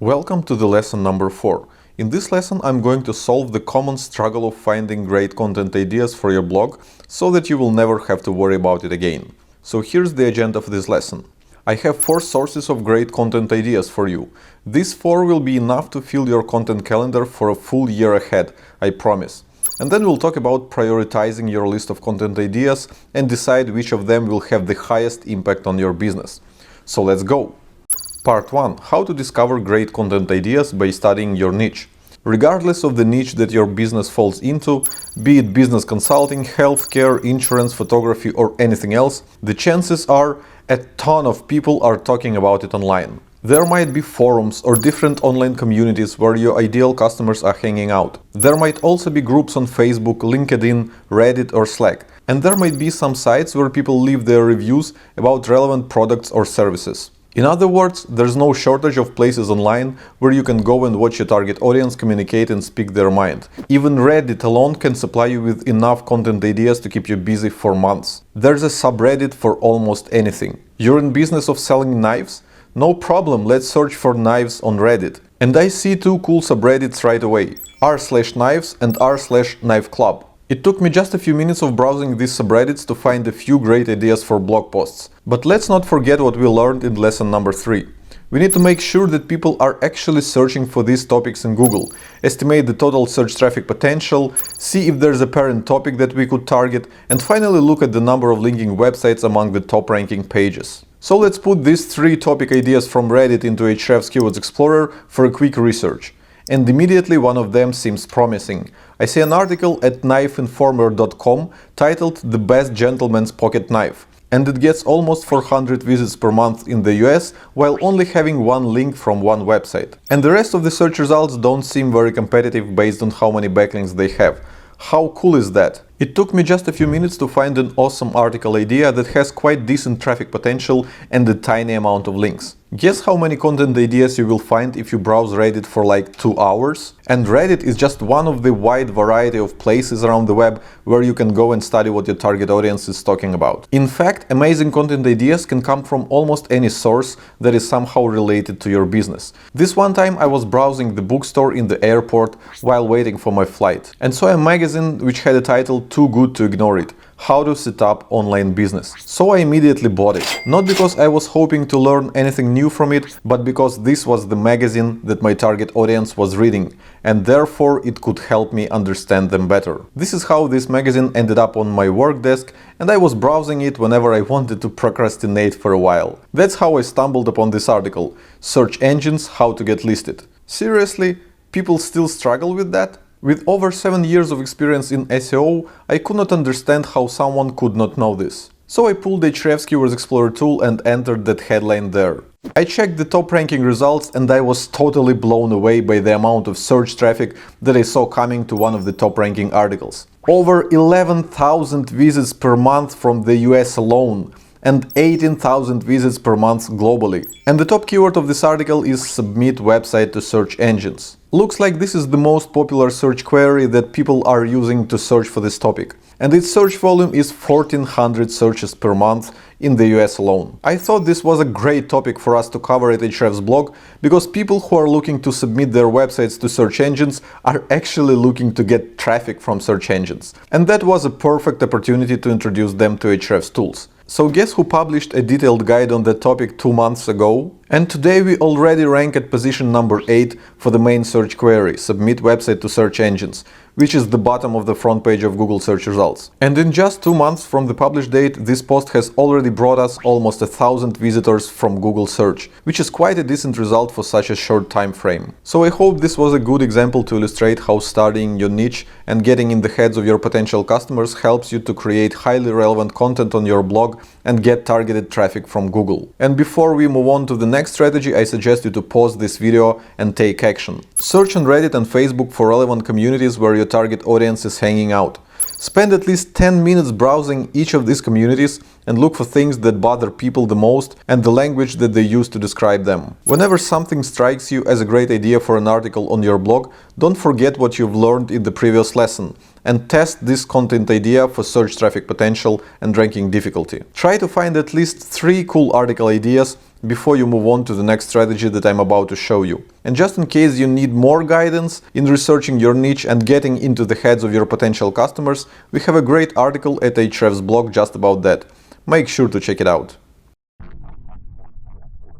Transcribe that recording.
Welcome to the lesson number 4. In this lesson, I'm going to solve the common struggle of finding great content ideas for your blog so that you will never have to worry about it again. So here's the agenda of this lesson. I have 4 sources of great content ideas for you. These 4 will be enough to fill your content calendar for a full year ahead, I promise. And then we'll talk about prioritizing your list of content ideas and decide which of them will have the highest impact on your business. So let's go! Part 1. How to discover great content ideas by studying your niche. Regardless of the niche that your business falls into, be it business consulting, healthcare, insurance, photography, or anything else, the chances are a ton of people are talking about it online. There might be forums or different online communities where your ideal customers are hanging out. There might also be groups on Facebook, LinkedIn, Reddit, or Slack. And there might be some sites where people leave their reviews about relevant products or services. In other words, there's no shortage of places online where you can go and watch your target audience communicate and speak their mind. Even Reddit alone can supply you with enough content ideas to keep you busy for months. There's a subreddit for almost anything. You're in business of selling knives? No problem, let's search for knives on Reddit. And I see 2 cool subreddits right away, r/knives and r/knifeclub. It took me just a few minutes of browsing these subreddits to find a few great ideas for blog posts. But let's not forget what we learned in lesson number 3. We need to make sure that people are actually searching for these topics in Google, estimate the total search traffic potential, see if there's a parent topic that we could target, and finally look at the number of linking websites among the top ranking pages. So let's put these 3 topic ideas from Reddit into Ahrefs Keywords Explorer for a quick research. And immediately one of them seems promising. I see an article at knifeinformer.com titled "The Best Gentleman's Pocket Knife", and it gets almost 400 visits per month in the US while only having 1 link from 1 website. And the rest of the search results don't seem very competitive based on how many backlinks they have. How cool is that? It took me just a few minutes to find an awesome article idea that has quite decent traffic potential and a tiny amount of links. Guess how many content ideas you will find if you browse Reddit for like 2 hours? And Reddit is just one of the wide variety of places around the web where you can go and study what your target audience is talking about. In fact, amazing content ideas can come from almost any source that is somehow related to your business. This one time I was browsing the bookstore in the airport while waiting for my flight and saw a magazine which had a title "Too Good to Ignore It: How to Set Up Online Business". So I immediately bought it. Not because I was hoping to learn anything new from it, but because this was the magazine that my target audience was reading, and therefore it could help me understand them better. This is how this magazine ended up on my work desk, and I was browsing it whenever I wanted to procrastinate for a while. That's how I stumbled upon this article, "Search Engines: How to Get Listed". Seriously, people still struggle with that? With over 7 years of experience in SEO, I could not understand how someone could not know this. So I pulled the Ahrefs Keywords Explorer tool and entered that headline there. I checked the top ranking results and I was totally blown away by the amount of search traffic that I saw coming to one of the top ranking articles. Over 11,000 visits per month from the US alone, and 18,000 visits per month globally. And the top keyword of this article is "submit website to search engines". Looks like this is the most popular search query that people are using to search for this topic. And its search volume is 1,400 searches per month in the US alone. I thought this was a great topic for us to cover at Ahrefs blog because people who are looking to submit their websites to search engines are actually looking to get traffic from search engines. And that was a perfect opportunity to introduce them to Ahrefs tools. So guess who published a detailed guide on that topic 2 months ago? And today we already rank at position number 8 for the main search query, "submit website to search engines", which is the bottom of the front page of Google search results. And in just 2 months from the published date, this post has already brought us almost 1,000 visitors from Google search, which is quite a decent result for such a short time frame. So I hope this was a good example to illustrate how studying your niche and getting in the heads of your potential customers helps you to create highly relevant content on your blog and get targeted traffic from Google. And before we move on to the next strategy, I suggest you to pause this video and take action. Search on Reddit and Facebook for relevant communities where your target audience is hanging out. Spend at least 10 minutes browsing each of these communities and look for things that bother people the most and the language that they use to describe them. Whenever something strikes you as a great idea for an article on your blog, don't forget what you've learned in the previous lesson and test this content idea for search traffic potential and ranking difficulty. Try to find at least 3 cool article ideas before you move on to the next strategy that I'm about to show you. And just in case you need more guidance in researching your niche and getting into the heads of your potential customers, we have a great article at Ahrefs blog just about that. Make sure to check it out.